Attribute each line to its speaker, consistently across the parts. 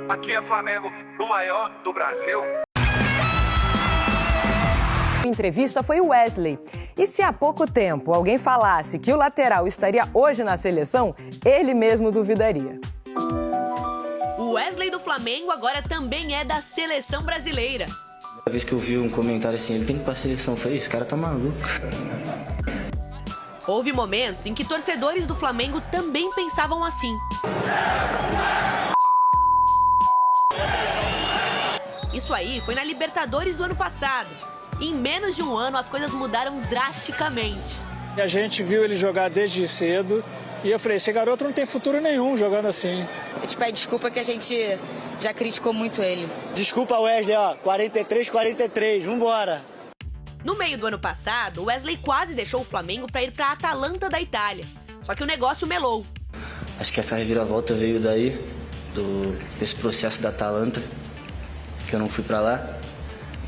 Speaker 1: Aqui é Flamengo, o maior do Brasil.
Speaker 2: A entrevista foi o Wesley. E se há pouco tempo alguém falasse que o lateral estaria hoje na seleção, ele mesmo duvidaria.
Speaker 3: O Wesley do Flamengo agora também é da seleção brasileira.
Speaker 4: A vez que eu vi um comentário assim, ele tem que ir pra seleção, eu falei, esse cara tá maluco.
Speaker 3: Houve momentos em que torcedores do Flamengo também pensavam assim. Isso aí foi na Libertadores do ano passado. Em menos de um ano, as coisas mudaram drasticamente.
Speaker 5: A gente viu ele jogar desde cedo e eu falei, esse garoto não tem futuro nenhum jogando assim.
Speaker 6: Eu te peço desculpa que a gente já criticou muito ele.
Speaker 7: Desculpa, Wesley, ó, 43, vambora.
Speaker 3: No meio do ano passado, o Wesley quase deixou o Flamengo para ir para a Atalanta da Itália. Só que o negócio melou.
Speaker 4: Acho que essa reviravolta veio daí, desse processo da Atalanta, que eu não fui pra lá.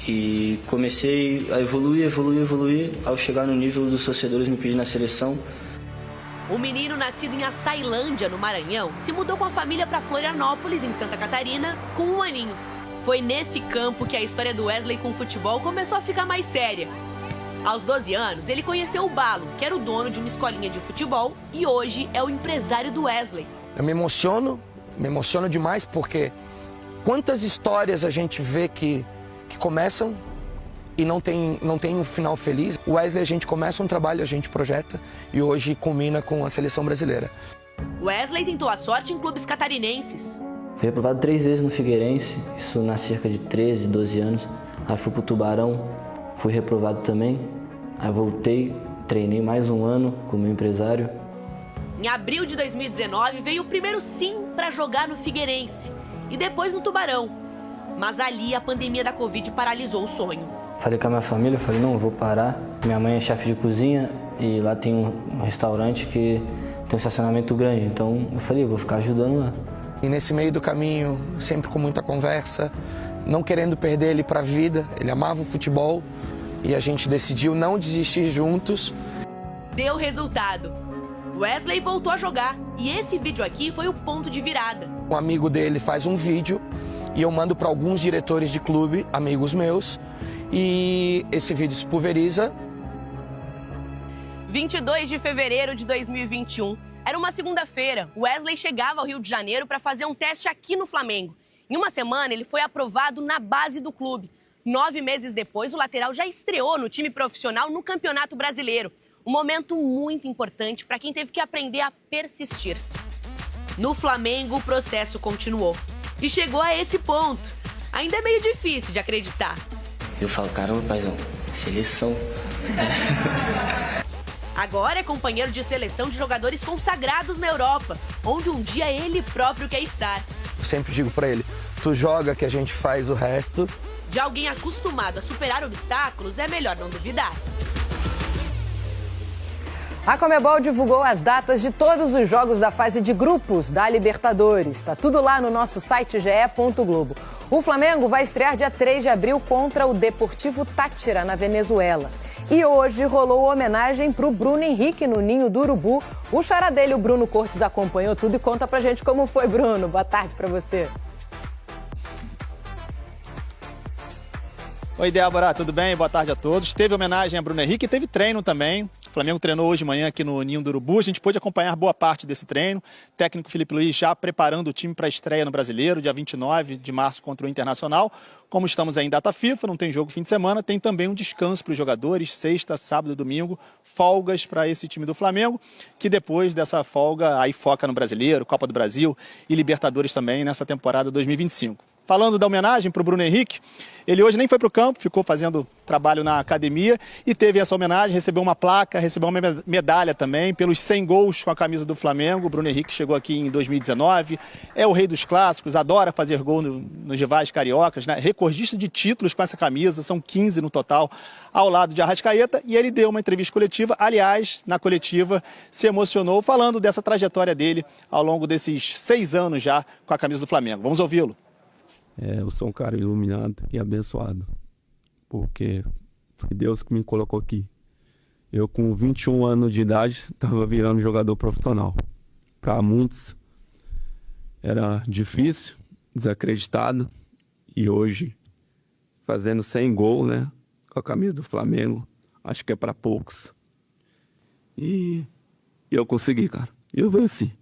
Speaker 4: E comecei a evoluir, ao chegar no nível dos torcedores me pedindo na seleção.
Speaker 3: O menino, nascido em Açailândia, no Maranhão, se mudou com a família para Florianópolis, em Santa Catarina, com 1 aninho. Foi nesse campo que a história do Wesley com o futebol começou a ficar mais séria. Aos 12 anos, ele conheceu o Balo, que era o dono de uma escolinha de futebol, e hoje é o empresário do Wesley.
Speaker 8: Eu me emociono demais, porque quantas histórias a gente vê que começam e não tem um final feliz. O Wesley, a gente começa um trabalho, a gente projeta e hoje culmina com a seleção brasileira.
Speaker 3: Wesley tentou a sorte em clubes catarinenses.
Speaker 4: Fui reprovado 3 vezes no Figueirense, isso na cerca de 13, 12 anos. Aí fui pro Tubarão, fui reprovado também. Aí voltei, treinei mais 1 ano como empresário.
Speaker 3: Em abril de 2019 veio o primeiro sim para jogar no Figueirense e depois no Tubarão. Mas ali a pandemia da Covid paralisou o sonho.
Speaker 4: Falei com a minha família, falei, não, eu vou parar. Minha mãe é chefe de cozinha e lá tem um restaurante que tem um estacionamento grande. Então eu falei, eu vou ficar ajudando lá.
Speaker 8: E nesse meio do caminho, sempre com muita conversa, não querendo perder ele para a vida, ele amava o futebol e a gente decidiu não desistir juntos.
Speaker 3: Deu resultado. Wesley voltou a jogar e esse vídeo aqui foi o ponto de virada.
Speaker 8: Um amigo dele faz um vídeo e eu mando para alguns diretores de clube, amigos meus, e esse vídeo se pulveriza.
Speaker 3: 22 de fevereiro de 2021. Era uma segunda-feira. Wesley chegava ao Rio de Janeiro para fazer um teste aqui no Flamengo. Em uma semana, ele foi aprovado na base do clube. 9 meses depois, o lateral já estreou no time profissional no Campeonato Brasileiro. Um momento muito importante para quem teve que aprender a persistir. No Flamengo, o processo continuou. E chegou a esse ponto. Ainda é meio difícil de acreditar.
Speaker 4: Eu falo, caramba, paizão, seleção.
Speaker 3: Agora é companheiro de seleção de jogadores consagrados na Europa, onde um dia ele próprio quer estar.
Speaker 8: Eu sempre digo para ele, tu joga que a gente faz o resto.
Speaker 3: De alguém acostumado a superar obstáculos, é melhor não duvidar.
Speaker 2: A Conmebol divulgou as datas de todos os jogos da fase de grupos da Libertadores. Está tudo lá no nosso site ge.globo. O Flamengo vai estrear dia 3 de abril contra o Deportivo Táchira, na Venezuela. E hoje rolou homenagem para o Bruno Henrique no Ninho do Urubu. O xará dele, o Bruno Cortes, acompanhou tudo e conta pra gente como foi, Bruno. Boa tarde para você.
Speaker 5: Oi, Débora, tudo bem? Boa tarde a todos. Teve homenagem a Bruno Henrique e teve treino também. O Flamengo treinou hoje de manhã aqui no Ninho do Urubu. A gente pôde acompanhar boa parte desse treino. O técnico Felipe Luiz já preparando o time para a estreia no Brasileiro, dia 29 de março contra o Internacional. Como estamos aí em data FIFA, não tem jogo fim de semana, tem também um descanso para os jogadores, sexta, sábado e domingo, folgas para esse time do Flamengo, que depois dessa folga aí foca no Brasileiro, Copa do Brasil e Libertadores também nessa temporada 2025. Falando da homenagem para o Bruno Henrique, ele hoje nem foi para o campo, ficou fazendo trabalho na academia e teve essa homenagem, recebeu uma placa, recebeu uma medalha também pelos 100 gols com a camisa do Flamengo. O Bruno Henrique chegou aqui em 2019, é o rei dos clássicos, adora fazer gol nos rivais cariocas, né? Recordista de títulos com essa camisa, são 15 no total, ao lado de Arrascaeta, e ele deu uma entrevista coletiva, aliás, na coletiva se emocionou falando dessa trajetória dele ao longo desses 6 anos já com a camisa do Flamengo. Vamos ouvi-lo.
Speaker 9: Eu sou um cara iluminado e abençoado, porque foi Deus que me colocou aqui. Eu, com 21 anos de idade, estava virando jogador profissional. Para muitos era difícil, desacreditado. E hoje, fazendo 100 gols, né? Com a camisa do Flamengo. Acho que é para poucos. E eu consegui, cara. Eu venci.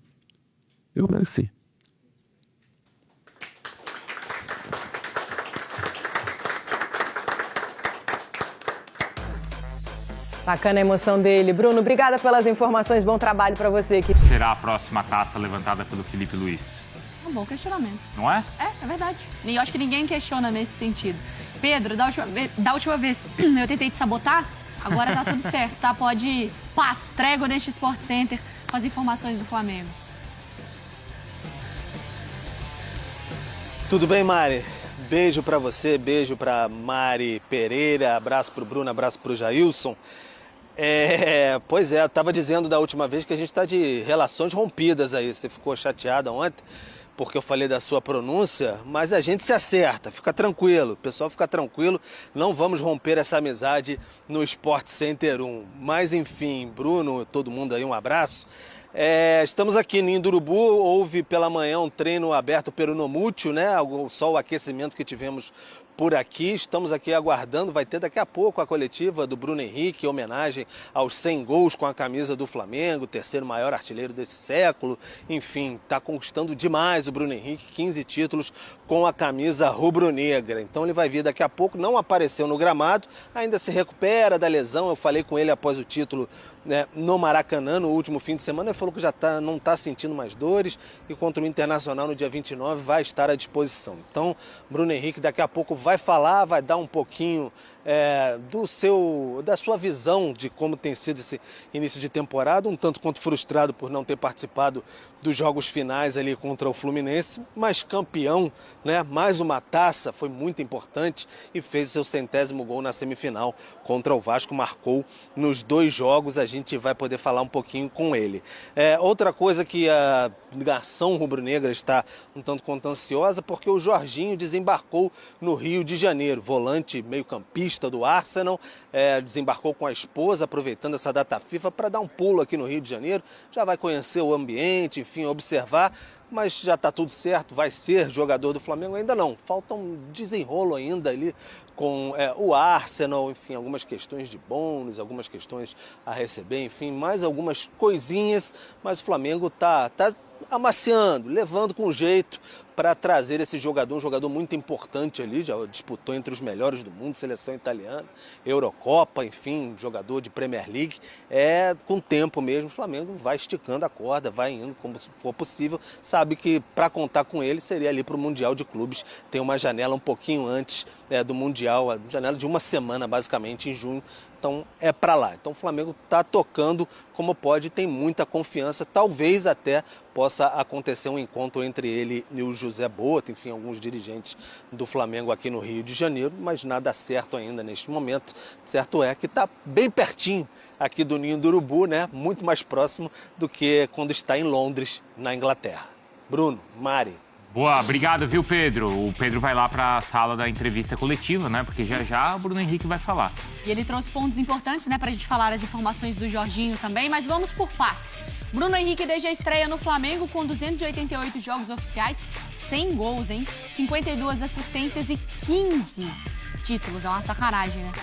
Speaker 2: Bacana a emoção dele. Bruno, obrigada pelas informações. Bom trabalho para você aqui.
Speaker 10: Será a próxima taça levantada pelo Felipe Luiz?
Speaker 11: Um bom questionamento.
Speaker 10: Não é?
Speaker 11: É verdade. E eu acho que ninguém questiona nesse sentido. Pedro, da última vez eu tentei te sabotar, agora tá tudo certo, tá? Pode paz, trégua neste Sport Center com as informações do Flamengo.
Speaker 12: Tudo bem, Mari? Beijo pra você, beijo pra Mari Pereira, abraço pro Bruno, abraço pro Jailson. Pois é, eu tava dizendo da última vez que a gente tá de relações rompidas aí. Você ficou chateada ontem porque eu falei da sua pronúncia, mas a gente se acerta, fica tranquilo, o pessoal fica tranquilo, não vamos romper essa amizade no Sport Center 1. Mas enfim, Bruno, todo mundo aí, um abraço. Estamos aqui no Ninho do Urubu, houve pela manhã um treino aberto peronomútil, né? Só o aquecimento que tivemos por aqui. Estamos aqui aguardando, vai ter daqui a pouco a coletiva do Bruno Henrique, em homenagem aos 100 gols com a camisa do Flamengo, terceiro maior artilheiro desse século. Enfim, está conquistando demais o Bruno Henrique, 15 títulos com a camisa rubro-negra. Então ele vai vir daqui a pouco, não apareceu no gramado, ainda se recupera da lesão. Eu falei com ele após o título, né, no Maracanã, no último fim de semana. Ele falou que já não está sentindo mais dores e contra o Internacional no dia 29 vai estar à disposição. Então, Bruno Henrique daqui a pouco vai falar, vai dar um pouquinho da sua visão de como tem sido esse início de temporada, um tanto quanto frustrado por não ter participado dos jogos finais ali contra o Fluminense, mas campeão, né? Mais uma taça, foi muito importante e fez o seu 100º gol na semifinal contra o Vasco, marcou nos 2 jogos, a gente vai poder falar um pouquinho com ele. Outra coisa que a nação rubro-negra está um tanto quanto ansiosa, porque o Jorginho desembarcou no Rio de Janeiro, volante meio-campista do Arsenal, desembarcou com a esposa, aproveitando essa data FIFA para dar um pulo aqui no Rio de Janeiro, já vai conhecer o ambiente, enfim, observar, mas já está tudo certo, vai ser jogador do Flamengo, ainda não, falta um desenrolo ainda ali com o Arsenal, enfim, algumas questões de bônus, algumas questões a receber, enfim, mais algumas coisinhas, mas o Flamengo tá amaciando, levando com jeito para trazer esse jogador, um jogador muito importante ali, já disputou entre os melhores do mundo, seleção italiana, Eurocopa, enfim, jogador de Premier League. Com tempo mesmo, o Flamengo vai esticando a corda, vai indo como for possível, sabe que para contar com ele seria ali para o Mundial de Clubes, tem uma janela um pouquinho antes do Mundial, a janela de uma semana basicamente, em junho. Então é para lá. Então o Flamengo está tocando como pode, tem muita confiança. Talvez até possa acontecer um encontro entre ele e o José Boto, enfim, alguns dirigentes do Flamengo aqui no Rio de Janeiro, mas nada certo ainda neste momento. Certo é que está bem pertinho aqui do Ninho do Urubu, né? Muito mais próximo do que quando está em Londres, na Inglaterra. Bruno, Mari.
Speaker 10: Boa, obrigado, viu, Pedro? O Pedro vai lá para a sala da entrevista coletiva, né? Porque já o Bruno Henrique vai falar.
Speaker 11: E ele trouxe pontos importantes, né, pra gente falar as informações do Jorginho também, mas vamos por partes. Bruno Henrique desde a estreia no Flamengo com 288 jogos oficiais, 100 gols, hein? 52 assistências e 15 títulos. É uma sacanagem, né?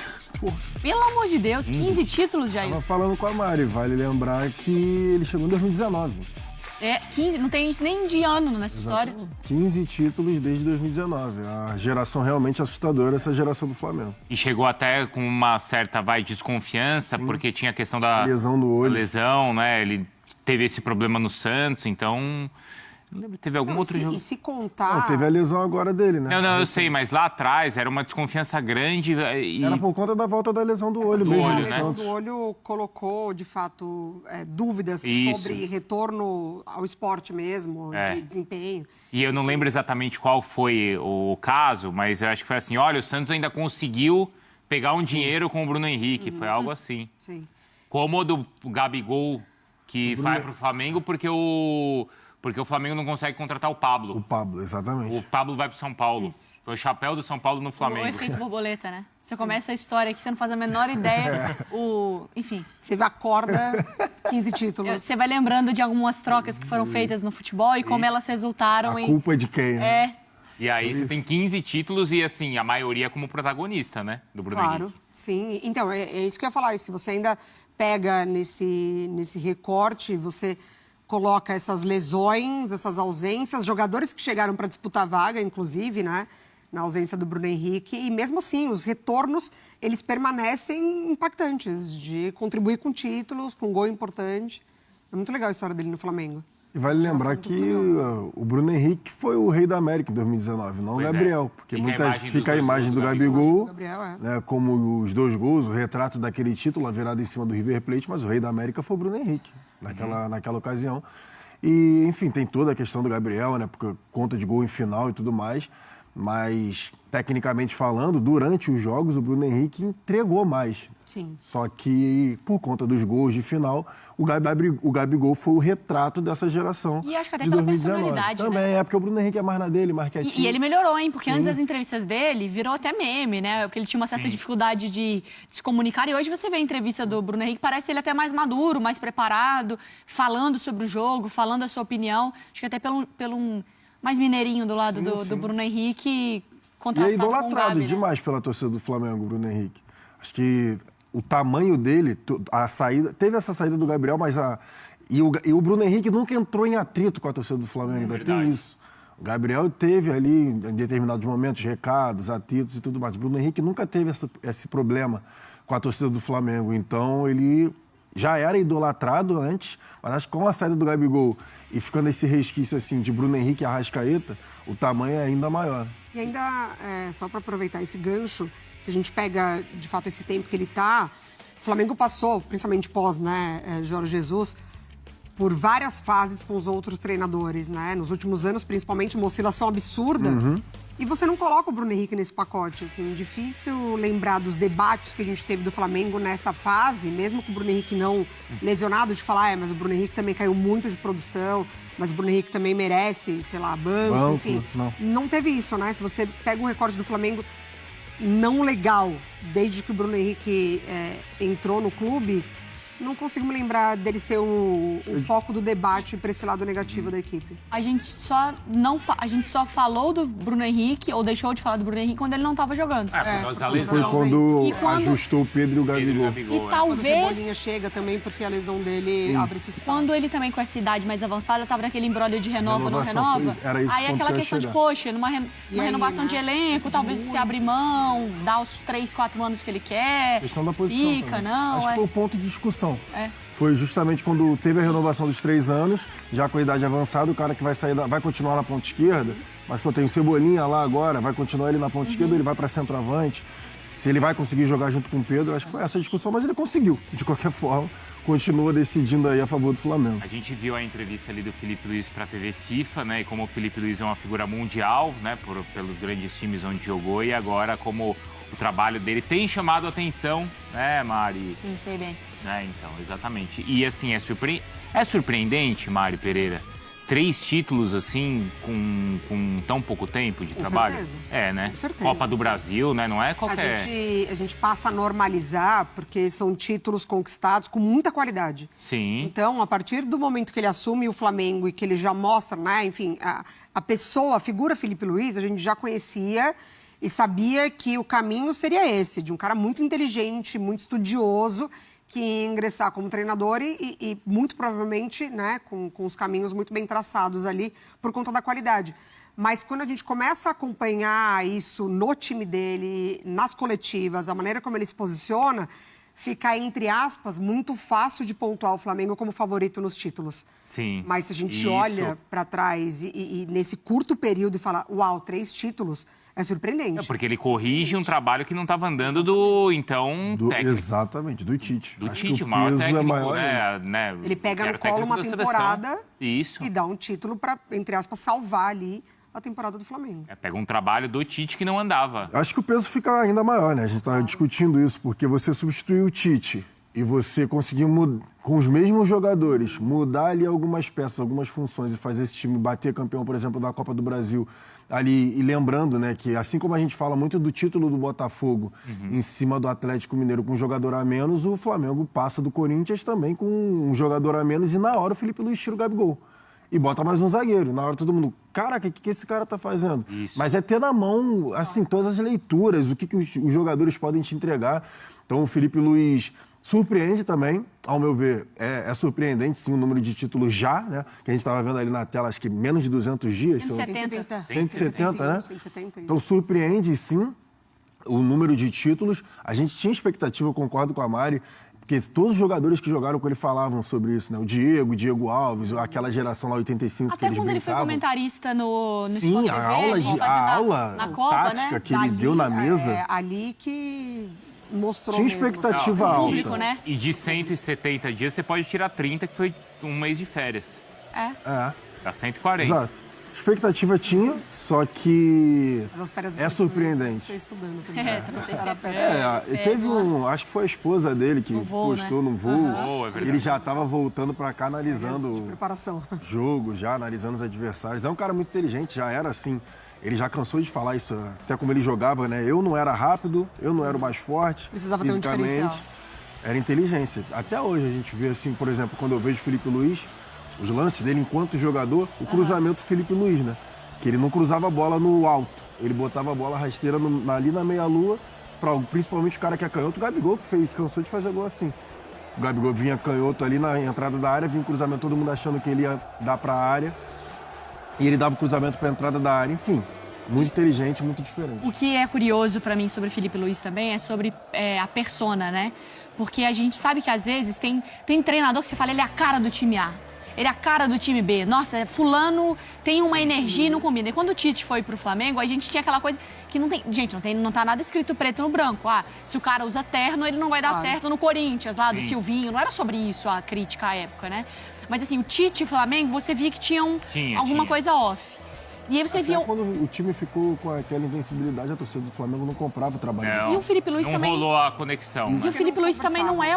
Speaker 11: Pô. Pelo amor de Deus, 15 títulos, Jair.
Speaker 13: Tava falando com a Mari, vale lembrar que ele chegou em 2019.
Speaker 11: 15, não tem nem de ano nessa história.
Speaker 13: 15 títulos desde 2019. A geração realmente assustadora, essa geração do Flamengo.
Speaker 10: E chegou até com uma certa desconfiança, sim, porque tinha a questão da
Speaker 13: lesão do olho.
Speaker 10: Lesão, né? Ele teve esse problema no Santos, então... Não lembro, teve algum outro jogo.
Speaker 14: E se contar...
Speaker 13: Não, teve a lesão agora dele, né?
Speaker 10: Não, eu sei, mas lá atrás era uma desconfiança grande e...
Speaker 13: Era por conta da volta da lesão do olho mesmo.
Speaker 14: A lesão do olho colocou, de fato, dúvidas sobre retorno ao esporte mesmo, de desempenho.
Speaker 10: E eu não lembro exatamente qual foi o caso, mas eu acho que foi assim, olha, o Santos ainda conseguiu pegar um dinheiro com o Bruno Henrique, foi algo assim.
Speaker 14: Sim.
Speaker 10: Como o do Gabigol, que vai para o Flamengo porque o Flamengo não consegue contratar o Pablo.
Speaker 13: O Pablo, exatamente.
Speaker 10: O Pablo vai para o São Paulo. Isso. Foi o chapéu do São Paulo no Flamengo.
Speaker 11: O efeito borboleta, né? Você começa a história aqui, você não faz a menor ideia. Enfim.
Speaker 14: Você acorda 15 títulos.
Speaker 11: Você vai lembrando de algumas trocas que foram feitas no futebol e como elas resultaram
Speaker 13: em... A culpa é de quem, né?
Speaker 10: E aí você tem 15 títulos e, assim, a maioria como protagonista, né? Do Bruno Henrique.
Speaker 14: Claro, sim. Então, é isso que eu ia falar. Se você ainda pega nesse recorte, você coloca essas lesões, essas ausências, jogadores que chegaram para disputar vaga, inclusive, né? Na ausência do Bruno Henrique. E mesmo assim, os retornos, eles permanecem impactantes, de contribuir com títulos, com gol importante. É muito legal a história dele no Flamengo.
Speaker 13: E vale lembrar que o Bruno Henrique foi o rei da América em 2019, não o Gabriel. Porque fica a imagem do Gabigol, né, como os 2 gols, o retrato daquele título, a virada em cima do River Plate, mas o rei da América foi o Bruno Henrique, naquela ocasião. E, enfim, tem toda a questão do Gabriel, né, porque conta de gol em final e tudo mais. Mas, tecnicamente falando, durante os jogos, o Bruno Henrique entregou mais.
Speaker 14: Sim.
Speaker 13: Só que, por conta dos gols de final, o Gabigol foi o retrato dessa geração.
Speaker 11: E acho que até
Speaker 13: de
Speaker 11: pela
Speaker 13: 2019.
Speaker 11: personalidade,
Speaker 13: Também,
Speaker 11: né?
Speaker 13: é porque o Bruno Henrique é mais na dele, mais quietinho.
Speaker 11: E ele melhorou, hein? Porque
Speaker 13: Sim.
Speaker 11: antes das entrevistas dele, virou até meme, né? Porque ele tinha uma certa dificuldade de se comunicar. E hoje você vê a entrevista do Bruno Henrique, parece ele até mais maduro, mais preparado, falando sobre o jogo, falando a sua opinião. Acho que até pelo mais mineirinho do lado do Bruno Henrique,
Speaker 13: E é
Speaker 11: contrastado com o
Speaker 13: idolatrado
Speaker 11: Gabi, né?
Speaker 13: demais pela torcida do Flamengo, o Bruno Henrique. Acho que o tamanho dele, a saída... Teve essa saída do Gabriel, mas e o Bruno Henrique nunca entrou em atrito com a torcida do Flamengo, ainda tem isso. O Gabriel teve ali, em determinados momentos, recados, atritos e tudo mais. O Bruno Henrique nunca teve esse problema com a torcida do Flamengo. Então, ele já era idolatrado antes, mas acho que com a saída do Gabigol e ficando esse resquício assim de Bruno Henrique e Arrascaeta, o tamanho é ainda maior.
Speaker 14: E ainda, só para aproveitar esse gancho, se a gente pega, de fato, esse tempo que ele está, o Flamengo passou, principalmente pós, né, Jorge Jesus, por várias fases com os outros treinadores, né? Nos últimos anos, principalmente, uma oscilação absurda. E você não coloca o Bruno Henrique nesse pacote, assim. Difícil lembrar dos debates que a gente teve do Flamengo nessa fase, mesmo com o Bruno Henrique não lesionado, de falar, mas o Bruno Henrique também caiu muito de produção, mas o Bruno Henrique também merece, sei lá, banco, enfim. Não teve isso, né? Se você pega um recorde do Flamengo não legal, desde que o Bruno Henrique entrou no clube, não consigo me lembrar dele ser o foco do debate para esse lado negativo da equipe.
Speaker 11: A gente só falou do Bruno Henrique, ou deixou de falar do Bruno Henrique, quando ele não estava jogando.
Speaker 13: Foi quando ajustou o Pedro e o Gabigol.
Speaker 11: E talvez...
Speaker 14: Quando o Cebolinha chega também, porque a lesão dele abre esse espaço.
Speaker 11: Quando ele também, com essa idade mais avançada, estava naquele imbróglio de renova, não renova. Aí aquela questão de, poxa, numa renovação de elenco, talvez se abrir mão, dar os 3, 4 anos que ele quer.
Speaker 13: Questão da posição
Speaker 11: fica,
Speaker 13: também.
Speaker 11: não.
Speaker 13: Acho que foi o ponto de discussão.
Speaker 11: É.
Speaker 13: Foi justamente quando teve a renovação dos 3 anos, já com a idade avançada, o cara que vai sair vai continuar na ponta esquerda, mas pô, tem o Cebolinha lá agora, vai continuar ele na ponta esquerda, ele vai para centroavante. Se ele vai conseguir jogar junto com o Pedro, acho que foi essa a discussão, mas ele conseguiu. De qualquer forma, continua decidindo aí a favor do Flamengo.
Speaker 10: A gente viu a entrevista ali do Felipe Luiz para a TV FIFA, né? E como o Felipe Luiz é uma figura mundial, né? Pelos grandes times onde jogou, e agora como o trabalho dele tem chamado a atenção, né, Mari?
Speaker 11: Sim, sei bem.
Speaker 10: Então, exatamente. E assim, é surpreendente, Mari Pereira, 3 títulos assim, com tão pouco tempo de trabalho?
Speaker 14: Certeza.
Speaker 10: Né?
Speaker 14: Com certeza.
Speaker 10: Copa do Brasil, né? Não é qualquer...
Speaker 14: A gente passa a normalizar, porque são títulos conquistados com muita qualidade.
Speaker 10: Sim.
Speaker 14: Então, a partir do momento que ele assume o Flamengo e que ele já mostra, né, enfim, a pessoa, a figura Felipe Luiz, a gente já conhecia e sabia que o caminho seria esse, de um cara muito inteligente, muito estudioso, que ia ingressar como treinador e muito provavelmente, né, com os caminhos muito bem traçados ali, por conta da qualidade. Mas quando a gente começa a acompanhar isso no time dele, nas coletivas, a maneira como ele se posiciona, fica, entre aspas, muito fácil de pontuar o Flamengo como favorito nos títulos.
Speaker 10: Sim.
Speaker 14: Mas se a gente olha para trás e nesse curto período e fala, uau, 3 títulos... É surpreendente.
Speaker 10: Porque ele corrige um trabalho que não estava andando do técnico.
Speaker 13: Exatamente, do Tite.
Speaker 10: Do Tite, o maior técnico, né?
Speaker 14: Ele pega no colo uma temporada e dá um título para, entre aspas, salvar ali a temporada do Flamengo.
Speaker 10: Pega um trabalho do Tite que não andava.
Speaker 13: Acho que o peso fica ainda maior, né? A gente está discutindo isso, porque você substituiu o Tite e você conseguiu, com os mesmos jogadores, mudar ali algumas peças, algumas funções e fazer esse time bater campeão, por exemplo, da Copa do Brasil ali. E lembrando, né, que assim como a gente fala muito do título do Botafogo em cima do Atlético Mineiro com um jogador a menos, o Flamengo passa do Corinthians também com um jogador a menos e na hora o Felipe Luiz tira o Gabigol. e bota mais um zagueiro. Na hora todo mundo, caraca, o que esse cara tá fazendo?
Speaker 10: Isso.
Speaker 13: Mas é ter na mão, assim, todas as leituras, o que os jogadores podem te entregar. Então o Felipe Luiz surpreende também, ao meu ver, é surpreendente, sim, o número de títulos já, né? Que a gente estava vendo ali na tela, acho que menos de 200 dias.
Speaker 14: 170.
Speaker 13: 170, né?
Speaker 14: 170,
Speaker 13: então surpreende, sim, o número de títulos. A gente tinha expectativa, eu concordo com a Mari, porque todos os jogadores que jogaram com ele falavam sobre isso, né? O Diego Alves, aquela geração lá, 85,
Speaker 11: Até
Speaker 13: que eles
Speaker 11: quando ele foi
Speaker 13: brincavam.
Speaker 11: comentarista no
Speaker 13: Sim,
Speaker 11: Sport TV,
Speaker 13: a aula
Speaker 11: na Copa,
Speaker 13: tática
Speaker 11: né?
Speaker 13: que ele deu na mesa.
Speaker 14: É ali que mostrou
Speaker 13: Tinha
Speaker 14: mesmo,
Speaker 13: expectativa
Speaker 14: assim.
Speaker 13: alta.
Speaker 11: Público, né?
Speaker 10: E de 170 dias, você pode tirar 30, que foi um mês de férias.
Speaker 13: É.
Speaker 10: Dá 140.
Speaker 13: Exato. Expectativa tinha, só que
Speaker 14: Mas as férias do
Speaker 13: é
Speaker 14: Felipe Luiz,
Speaker 13: surpreendente.
Speaker 14: Você estudando também.
Speaker 13: Teve acho que foi a esposa dele que
Speaker 11: voo,
Speaker 13: postou
Speaker 11: né?
Speaker 13: num voo.
Speaker 10: Voo, é verdade.
Speaker 13: Ele já estava voltando para cá analisando
Speaker 14: De preparação.
Speaker 13: o jogo, já analisando os adversários. É um cara muito inteligente, já era assim. Ele já cansou de falar isso, até como ele jogava, né? Eu não era rápido, eu não era o mais forte.
Speaker 14: Precisava ter um
Speaker 13: fisicamente.
Speaker 14: diferencial.
Speaker 13: Era inteligência. Até hoje a gente vê assim, por exemplo, quando eu vejo o Felipe Luiz, os lances dele enquanto jogador, o cruzamento do Felipe Luiz, né? Que ele não cruzava a bola no alto. Ele botava a bola rasteira ali na meia-lua, principalmente o cara que é canhoto, o Gabigol, que cansou de fazer gol assim. O Gabigol vinha canhoto ali na entrada da área, vinha o cruzamento, todo mundo achando que ele ia dar para a área. E ele dava o cruzamento para a entrada da área. Enfim, muito inteligente, muito diferente.
Speaker 11: O que é curioso pra mim sobre Felipe Luiz também é sobre a persona, né? Porque a gente sabe que às vezes tem treinador que você fala, ele é a cara do time A. Ele é a cara do time B. Nossa, fulano tem uma energia e não combina. E quando o Tite foi pro Flamengo, a gente tinha aquela coisa que não tem... Gente, não tá nada escrito preto no branco. Ah, se o cara usa terno, ele não vai dar certo no Corinthians, lá do Silvinho. Não era sobre isso a crítica à época, né? Mas assim, o Tite e o Flamengo, você via que tinha alguma coisa off. E aí você via...
Speaker 13: Quando o time ficou com aquela invencibilidade, a torcida do Flamengo não comprava o trabalho.
Speaker 10: Não,
Speaker 11: E o Felipe Luiz
Speaker 10: não
Speaker 11: também...
Speaker 10: rolou a conexão.
Speaker 11: E o Felipe Luiz também não é...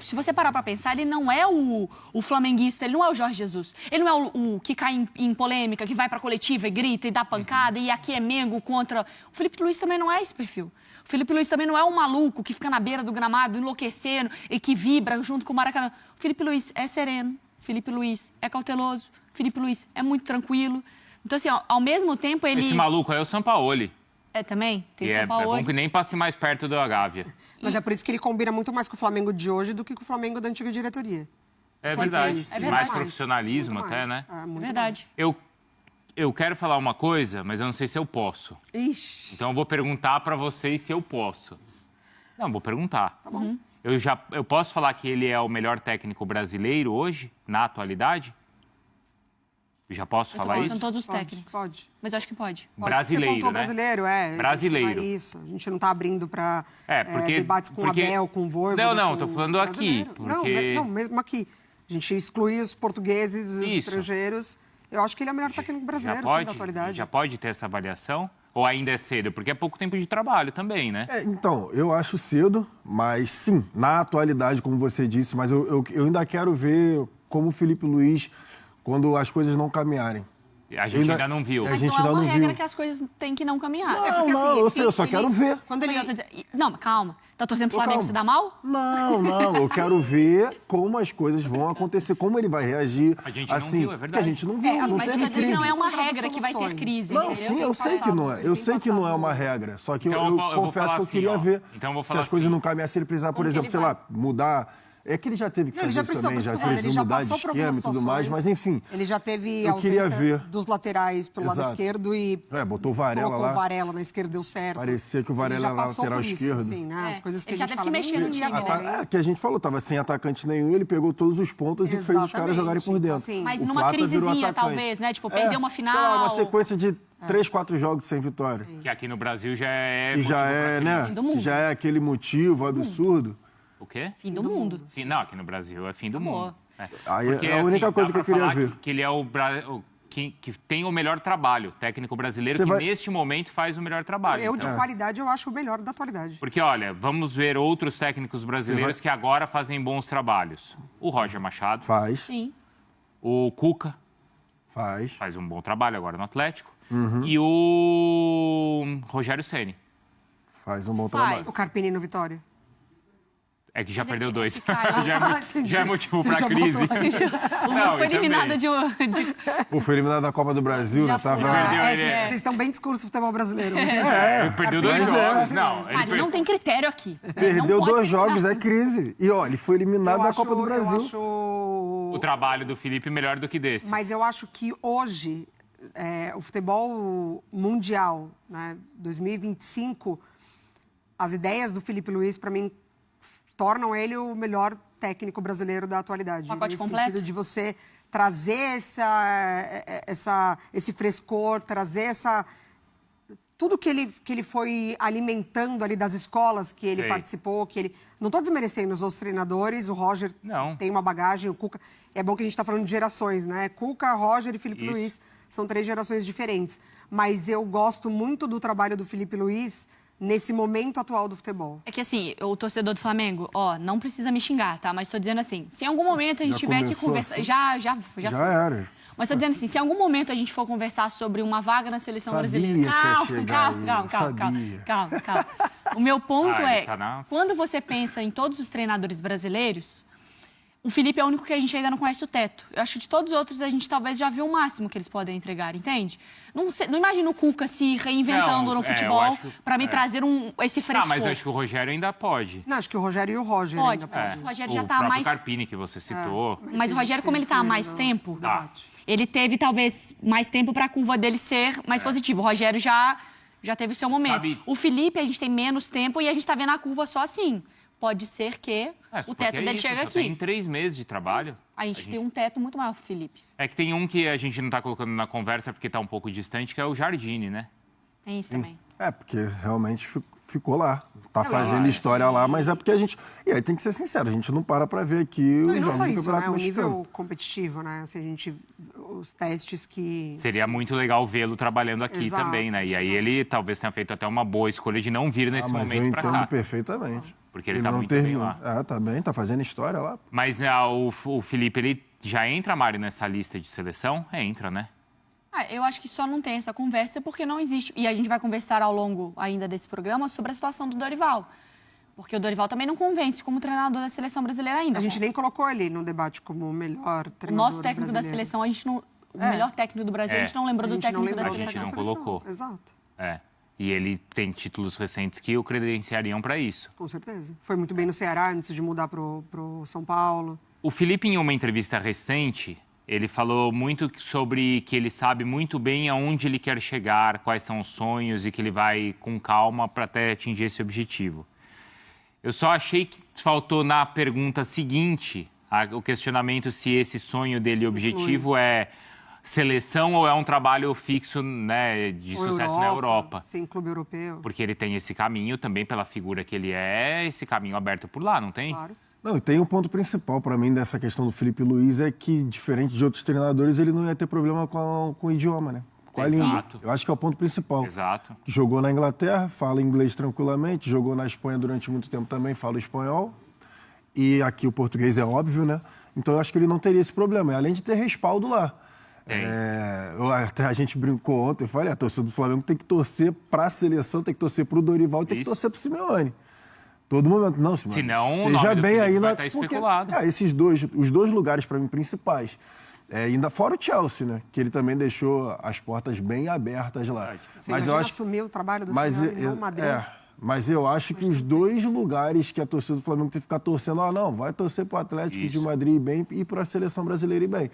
Speaker 11: Se você parar pra pensar, ele não é o flamenguista, ele não é o Jorge Jesus. Ele não é o que cai em polêmica, que vai pra coletiva e grita e dá pancada, e aqui é Mengo contra... O Felipe Luiz também não é esse perfil. O Felipe Luiz também não é um maluco que fica na beira do gramado, enlouquecendo e que vibra junto com o Maracanã. O Felipe Luiz é sereno, Felipe Luiz é cauteloso, Felipe Luiz é muito tranquilo. Então, assim, ao mesmo tempo ele...
Speaker 10: Esse maluco aí é o Sampaoli.
Speaker 11: É, também? Tem o
Speaker 10: É
Speaker 11: Sampaoli.
Speaker 10: bom que nem passe mais perto da Gávea.
Speaker 14: Mas é por isso que ele combina muito mais com o Flamengo de hoje do que com o Flamengo da antiga diretoria.
Speaker 10: É
Speaker 14: Pode
Speaker 10: verdade.
Speaker 14: ser.
Speaker 10: Mais profissionalismo
Speaker 14: Muito
Speaker 10: até,
Speaker 14: mais.
Speaker 10: né?
Speaker 14: Muito
Speaker 11: Verdade.
Speaker 10: Eu quero falar uma coisa, mas eu não sei se eu posso.
Speaker 14: Ixi.
Speaker 10: Então eu vou perguntar pra vocês se eu posso. Não, vou perguntar.
Speaker 14: Tá bom.
Speaker 10: Eu posso falar que ele é o melhor técnico brasileiro hoje, na atualidade? Eu já posso
Speaker 11: Eu tô
Speaker 10: falar
Speaker 11: pensando
Speaker 10: isso?
Speaker 11: em todos os técnicos.
Speaker 14: Pode.
Speaker 11: Mas eu acho que pode.
Speaker 10: Brasileiro,
Speaker 14: Você pontuou
Speaker 10: né?
Speaker 14: brasileiro, é.
Speaker 10: Brasileiro.
Speaker 14: É isso. A gente não tá abrindo para
Speaker 10: porque
Speaker 14: debates com o Abel, com o Voivoda.
Speaker 10: Não,
Speaker 14: com
Speaker 10: tô falando
Speaker 14: o
Speaker 10: aqui,
Speaker 14: brasileiro.
Speaker 10: porque...
Speaker 14: Não, mesmo aqui. A gente exclui os portugueses, os estrangeiros. Eu acho que ele é o melhor técnico brasileiro, sim, da atualidade.
Speaker 10: Já pode ter essa avaliação? Ou ainda é cedo? Porque é pouco tempo de trabalho também, né?
Speaker 13: Então, eu acho cedo, mas sim, na atualidade, como você disse, mas eu ainda quero ver como o Felipe Luiz, quando as coisas não caminharem.
Speaker 10: A gente ainda não viu.
Speaker 11: Mas não é uma regra que as coisas têm que não caminhar.
Speaker 13: Eu só quero ver.
Speaker 14: Quando ele...
Speaker 11: Não, calma. Tá torcendo pro Flamengo se dá mal?
Speaker 13: Não. Eu quero ver como as coisas vão acontecer, como ele vai reagir.
Speaker 10: A gente
Speaker 13: assim,
Speaker 10: não viu, é verdade.
Speaker 13: Que a gente não viu. Não
Speaker 11: mas
Speaker 13: teve
Speaker 11: eu
Speaker 13: crise.
Speaker 11: não é uma regra que vai ter crise.
Speaker 13: Não,
Speaker 11: entendeu?
Speaker 13: sim, eu sei que não é. Eu sei que não é uma regra. Só que
Speaker 10: Então,
Speaker 13: eu
Speaker 10: eu vou
Speaker 13: confesso
Speaker 10: falar
Speaker 13: que eu
Speaker 10: assim,
Speaker 13: queria
Speaker 10: ó.
Speaker 13: ver
Speaker 10: Então, eu vou
Speaker 13: se
Speaker 10: falar
Speaker 13: as coisas
Speaker 10: assim.
Speaker 13: não caminham, se ele precisar, por exemplo, sei lá, mudar. É que ele já teve que
Speaker 14: Não, ele
Speaker 13: fazer
Speaker 14: já
Speaker 13: isso
Speaker 14: precisou,
Speaker 13: também, já
Speaker 14: por isso que eu
Speaker 13: precisou
Speaker 14: ele já
Speaker 13: mudar de
Speaker 14: passou por
Speaker 13: esquema
Speaker 14: algumas
Speaker 13: e tudo mais,
Speaker 14: situações.
Speaker 13: mas enfim.
Speaker 14: Ele já teve
Speaker 13: eu queria
Speaker 14: ausência
Speaker 13: ver.
Speaker 14: dos laterais pelo lado
Speaker 13: Exato.
Speaker 14: esquerdo e
Speaker 13: Botou o Varela
Speaker 14: colocou
Speaker 13: lá.
Speaker 14: o Varela na esquerda, deu certo.
Speaker 13: Parecia que o Varela
Speaker 14: Ele já
Speaker 13: era
Speaker 14: passou
Speaker 13: lateral
Speaker 14: por isso,
Speaker 13: esquerdo.
Speaker 14: assim, né? As coisas que
Speaker 11: Ele
Speaker 14: a
Speaker 11: já
Speaker 14: gente
Speaker 11: teve
Speaker 14: fala,
Speaker 11: que mexer no time, né?
Speaker 13: Que a gente falou, tava sem atacante nenhum, ele pegou todos os pontos e fez os caras
Speaker 14: Exatamente.
Speaker 13: jogarem por dentro.
Speaker 14: Assim,
Speaker 11: Mas
Speaker 13: O
Speaker 11: numa
Speaker 13: Plata virou
Speaker 11: crisezinha,
Speaker 13: atacante.
Speaker 11: talvez, né? Tipo, perdeu uma
Speaker 13: Sei lá, uma
Speaker 11: final.
Speaker 13: sequência de 3, 4 jogos sem vitória.
Speaker 10: Que aqui no Brasil já é...
Speaker 13: Que já
Speaker 10: motivo
Speaker 13: é,
Speaker 10: pra
Speaker 13: né?
Speaker 10: crise.
Speaker 13: Que já é aquele motivo absurdo.
Speaker 10: O quê?
Speaker 11: Fim do mundo.
Speaker 10: Não, aqui no Brasil é fim do mundo. É.
Speaker 13: Aí
Speaker 10: Porque,
Speaker 13: é a única
Speaker 10: assim,
Speaker 13: coisa
Speaker 10: dá
Speaker 13: que eu
Speaker 10: pra
Speaker 13: queria
Speaker 10: falar
Speaker 13: ver.
Speaker 10: Que ele é que tem o melhor trabalho, técnico brasileiro,
Speaker 13: Você
Speaker 10: que
Speaker 13: vai-
Speaker 10: neste momento faz o melhor trabalho.
Speaker 14: Eu, de
Speaker 10: Então,
Speaker 14: qualidade, eu acho o melhor da atualidade.
Speaker 10: porque, olha, vamos ver outros técnicos brasileiros que agora fazem bons trabalhos. O Roger Machado.
Speaker 13: Faz.
Speaker 11: Sim.
Speaker 10: O Cuca.
Speaker 13: Faz
Speaker 10: um bom trabalho agora no Atlético.
Speaker 13: Uhum.
Speaker 10: E o Rogério Ceni.
Speaker 13: Faz um bom trabalho.
Speaker 14: O Carpini no Vitória.
Speaker 10: É que já perdeu 2.
Speaker 11: caiu.
Speaker 10: já é motivo para crise.
Speaker 11: Foi eliminado de...
Speaker 13: Foi eliminado da Copa do Brasil, né?
Speaker 14: Vocês estão bem discurso do futebol brasileiro.
Speaker 10: Ele perdeu 2 jogos. Não,
Speaker 11: não tem critério aqui.
Speaker 13: Perdeu 2 jogos, é crise. E olha, ele foi eliminado da Copa do Brasil.
Speaker 10: O trabalho do Felipe melhor do que desse.
Speaker 14: Mas eu acho que hoje, o futebol mundial, né, 2025, as ideias do Felipe Luiz, para mim, tornam ele o melhor técnico brasileiro da atualidade.
Speaker 11: Pacote
Speaker 14: nesse
Speaker 11: completo?
Speaker 14: sentido de você trazer esse frescor, trazer tudo que ele foi alimentando ali das escolas que ele participou, que ele... Não estou desmerecendo os outros treinadores, o Roger tem uma bagagem, o Cuca... É bom que a gente está falando de gerações, né? Cuca, Roger e Felipe Luiz são 3 gerações diferentes. Mas eu gosto muito do trabalho do Felipe Luiz nesse momento atual do futebol.
Speaker 11: É que assim, o torcedor do Flamengo, não precisa me xingar, tá? Mas estou dizendo assim, se em algum momento a gente tiver que conversar...
Speaker 13: Assim?
Speaker 11: Já
Speaker 13: era.
Speaker 11: Mas estou dizendo assim, se em algum momento a gente for conversar sobre uma vaga na seleção brasileira... Calma. O meu ponto quando você pensa em todos os treinadores brasileiros, o Felipe é o único que a gente ainda não conhece o teto. Eu acho que de todos os outros a gente talvez já viu o máximo que eles podem entregar, entende? Não imagino o Cuca se reinventando no futebol para me trazer esse frescor.
Speaker 10: Mas eu acho que o Rogério ainda pode.
Speaker 14: Não, acho que o Rogério e o Roger ainda podem.
Speaker 11: O Rogério já está há mais...
Speaker 10: O Carpini que você citou.
Speaker 11: Mas o Rogério, como ele está há mais tempo, ele teve talvez mais tempo para a curva dele ser mais positiva. O Rogério já teve o seu momento. O Felipe, a gente tem menos tempo e a gente está vendo a curva só assim. Pode ser que o teto dele chega aqui.
Speaker 10: Tem 3 meses de trabalho.
Speaker 11: A gente tem um teto muito maior, Felipe.
Speaker 10: É que tem um que a gente não está colocando na conversa porque está um pouco distante, que é o Jardine, né?
Speaker 11: Tem isso também.
Speaker 13: Porque realmente ficou lá. Tá fazendo história lá, mas é porque a gente... E aí tem que ser sincero, a gente não para ver aqui os jogos do Campeonato Mexicano.
Speaker 14: O nível competitivo, né? Assim, os testes que...
Speaker 10: Seria muito legal vê-lo trabalhando aqui também, né? E aí ele talvez tenha feito até uma boa escolha de não vir nesse momento para cá.
Speaker 13: Mas eu entendo perfeitamente.
Speaker 10: Porque ele tá muito bem lá.
Speaker 13: Tá bem, tá fazendo história lá.
Speaker 10: Mas o Felipe, ele já entra, Mari, nessa lista de seleção? Entra, né?
Speaker 11: Eu acho que só não tem essa conversa porque não existe. E a gente vai conversar ao longo ainda desse programa sobre a situação do Dorival. Porque o Dorival também não convence como treinador da seleção brasileira ainda.
Speaker 14: A gente nem colocou ele no debate como o melhor treinador brasileiro.
Speaker 11: O nosso técnico da seleção, a gente não... O melhor técnico do Brasil, a gente não lembrou do técnico da seleção.
Speaker 10: A gente não colocou.
Speaker 14: Exato.
Speaker 10: E ele tem títulos recentes que o credenciariam para isso.
Speaker 14: Com certeza. Foi muito bem no Ceará antes de mudar pro São Paulo.
Speaker 10: O Felipe, em uma entrevista recente, ele falou muito sobre que ele sabe muito bem aonde ele quer chegar, quais são os sonhos e que ele vai com calma para até atingir esse objetivo. Eu só achei que faltou na pergunta seguinte o questionamento se esse sonho dele, objetivo, é seleção ou é um trabalho fixo, né, de sucesso na Europa.
Speaker 14: Sim, clube europeu.
Speaker 10: Porque ele tem esse caminho também pela figura que ele é, esse caminho aberto por lá, não tem?
Speaker 14: Claro.
Speaker 13: Não, e tem um ponto principal para mim dessa questão do Felipe Luiz, é que, diferente de outros treinadores, ele não ia ter problema com o idioma, né? Com a língua. Eu acho que é o ponto principal.
Speaker 10: Exato.
Speaker 13: Jogou na Inglaterra, fala inglês tranquilamente, jogou na Espanha durante muito tempo também, fala espanhol. E aqui o português é óbvio, né? Então eu acho que ele não teria esse problema, além de ter respaldo lá. Até a gente brincou ontem, eu falei, a torcida do Flamengo tem que torcer para a seleção, tem que torcer para o Dorival e tem que torcer para o Simeone. Todo momento. Não, Simeone, esteja bem aí na...
Speaker 10: Porque,
Speaker 13: os 2 lugares, para mim, principais. Ainda fora o Chelsea, né? Que ele também deixou as portas bem abertas lá.
Speaker 14: Mas eu acho... assumiu o trabalho do Simeone no Madrid.
Speaker 13: Mas eu acho que os 2 lugares que a torcida do Flamengo tem que ficar torcendo, vai torcer para o Atlético de Madrid ir bem e para a seleção brasileira ir bem.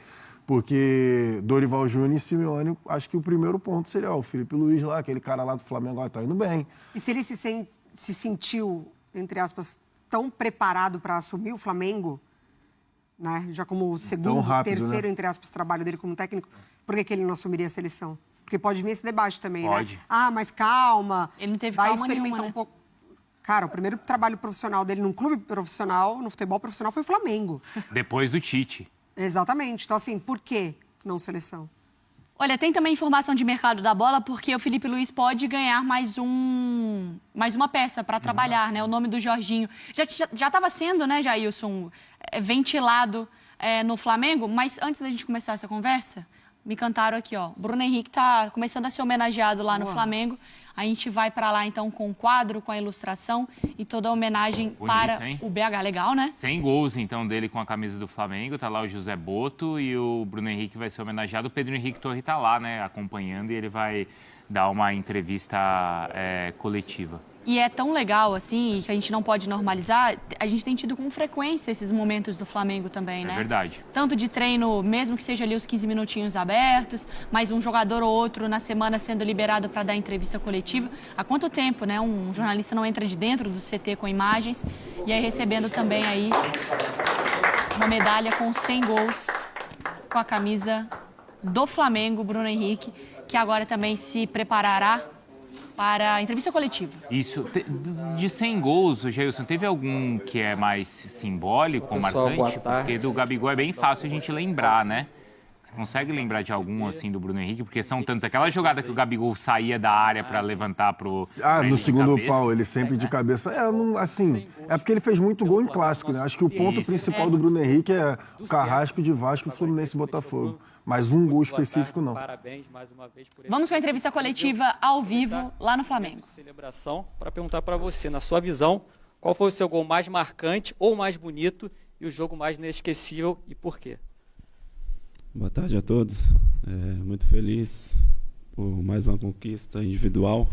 Speaker 13: Porque Dorival Júnior e Simeone, acho que o primeiro ponto seria o Felipe Luiz lá, aquele cara lá do Flamengo, tá indo bem.
Speaker 14: E se ele se sentiu, entre aspas, tão preparado para assumir o Flamengo, né? Já como o segundo, terceiro, né? Entre aspas, trabalho dele como técnico, por que ele não assumiria a seleção? Porque pode vir esse debate também,
Speaker 10: né?
Speaker 14: Mas calma.
Speaker 11: Ele não teve
Speaker 14: vai
Speaker 11: calma
Speaker 14: experimentar
Speaker 11: nenhuma, né?
Speaker 14: um pouco. Cara, o primeiro trabalho profissional dele num clube profissional, no futebol profissional, foi o Flamengo.
Speaker 10: Depois do Tite.
Speaker 14: Exatamente. Então, assim, por que não seleção?
Speaker 11: Olha, tem também informação de mercado da bola, porque o Felipe Luiz pode ganhar mais uma peça para trabalhar, né? O nome do Jorginho. Já estava sendo, né, Jailson, ventilado no Flamengo, mas antes da gente começar essa conversa, me cantaram aqui, ó. Bruno Henrique está começando a ser homenageado lá no Flamengo. A gente vai para lá então com o quadro, com a ilustração e toda a homenagem para o BH. Legal, né?
Speaker 10: 100 gols então dele com a camisa do Flamengo, tá lá o José Boto e o Bruno Henrique vai ser homenageado. O Pedro Henrique Torre tá lá, né, acompanhando, e ele vai dar uma entrevista coletiva.
Speaker 11: E é tão legal, assim, que a gente não pode normalizar. A gente tem tido com frequência esses momentos do Flamengo também, né?
Speaker 10: É verdade.
Speaker 11: Tanto de treino, mesmo que seja ali os 15 minutinhos abertos, mas um jogador ou outro na semana sendo liberado para dar entrevista coletiva. Há quanto tempo, né? Um jornalista não entra de dentro do CT com imagens e aí recebendo também aí uma medalha com 100 gols com a camisa do Flamengo, Bruno Henrique, que agora também se preparará para a entrevista coletiva.
Speaker 10: Isso. De 100 gols, Geilson, teve algum que é mais simbólico ou marcante? Porque do Gabigol é bem fácil a gente lembrar, né? Você consegue lembrar de algum, assim, do Bruno Henrique? Porque são tantos. Aquela jogada que o Gabigol saía da área para levantar pro...
Speaker 13: no segundo pau, ele sempre de cabeça. É porque ele fez muito gol em clássico, né? Acho que o ponto principal do Bruno Henrique é o Carrasco de Vasco, Fluminense e Botafogo. Mas um gol específico, não.
Speaker 15: Parabéns mais uma vez por
Speaker 11: Vamos com a entrevista coletiva ao vivo lá no Flamengo.
Speaker 15: Celebração, para perguntar para você, na sua visão, qual foi o seu gol mais marcante ou mais bonito e o jogo mais inesquecível e por quê?
Speaker 9: Boa tarde a todos. Muito feliz por mais uma conquista individual.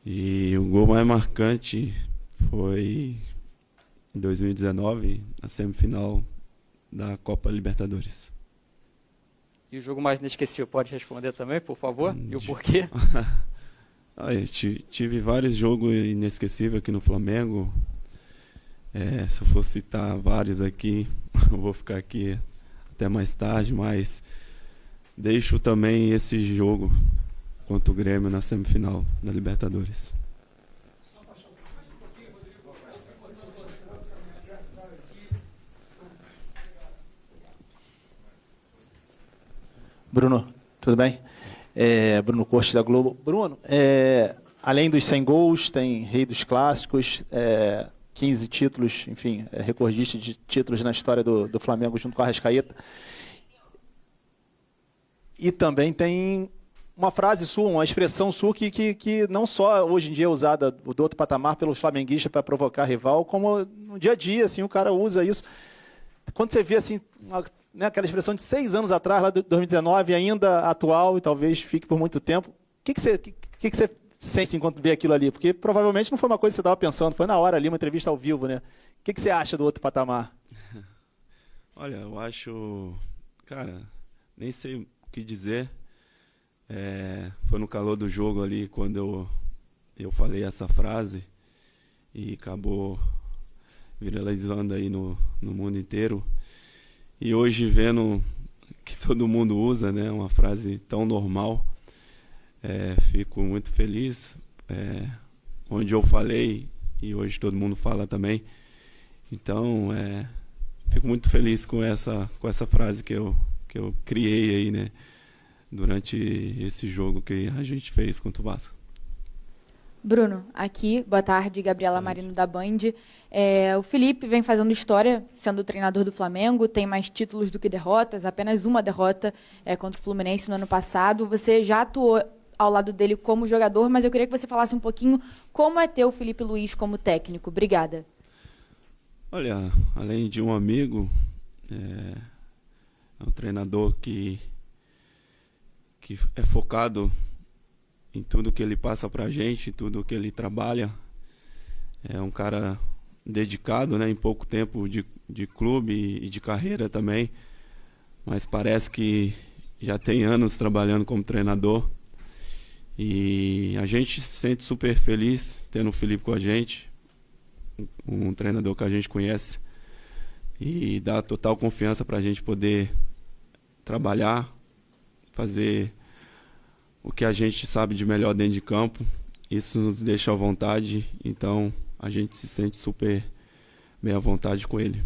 Speaker 9: E o gol mais marcante foi em 2019, na semifinal da Copa Libertadores.
Speaker 15: E o jogo mais inesquecível, pode responder também, por favor? E o porquê?
Speaker 9: Tive vários jogos inesquecíveis aqui no Flamengo. Se eu for citar vários aqui, eu vou ficar aqui até mais tarde, mas deixo também esse jogo contra o Grêmio na semifinal da Libertadores.
Speaker 5: Bruno, tudo bem? Bruno Cortes da Globo. Bruno, além dos 100 gols, tem Rei dos Clássicos, 15 títulos, enfim, recordista de títulos na história do Flamengo junto com a Arrascaeta. E também tem uma frase sua, uma expressão sua que não só hoje em dia é usada do outro patamar pelos flamenguistas para provocar rival, como no dia a dia, assim, o cara usa isso. Quando você vê assim, aquela expressão de 6 anos atrás, lá de 2019, ainda atual e talvez fique por muito tempo, o que você sente enquanto vê aquilo ali? Porque provavelmente não foi uma coisa que você estava pensando, foi na hora ali, uma entrevista ao vivo, né? O que você acha do outro patamar?
Speaker 9: Olha, eu acho... Cara, nem sei o que dizer. Foi no calor do jogo ali, quando eu falei essa frase e acabou viralizando aí no mundo inteiro. E hoje vendo que todo mundo usa, né, uma frase tão normal, fico muito feliz. Onde eu falei e hoje todo mundo fala também. Então, fico muito feliz com essa frase que eu criei aí, né, durante esse jogo que a gente fez contra o Vasco.
Speaker 16: Bruno, aqui, boa tarde, Gabriela Marino da Band. O Felipe vem fazendo história, sendo treinador do Flamengo, tem mais títulos do que derrotas, apenas uma derrota contra o Fluminense no ano passado. Você já atuou ao lado dele como jogador, mas eu queria que você falasse um pouquinho como é ter o Felipe Luiz como técnico. Obrigada.
Speaker 9: Olha, além de um amigo, é um treinador que é focado em tudo que ele passa pra gente, tudo que ele trabalha. É um cara dedicado, né, em pouco tempo de clube e de carreira também, mas parece que já tem anos trabalhando como treinador. E a gente se sente super feliz tendo o Felipe com a gente, um treinador que a gente conhece, e dá total confiança pra gente poder trabalhar, fazer o que a gente sabe de melhor dentro de campo. Isso nos deixa à vontade, então a gente se sente super bem à vontade com ele.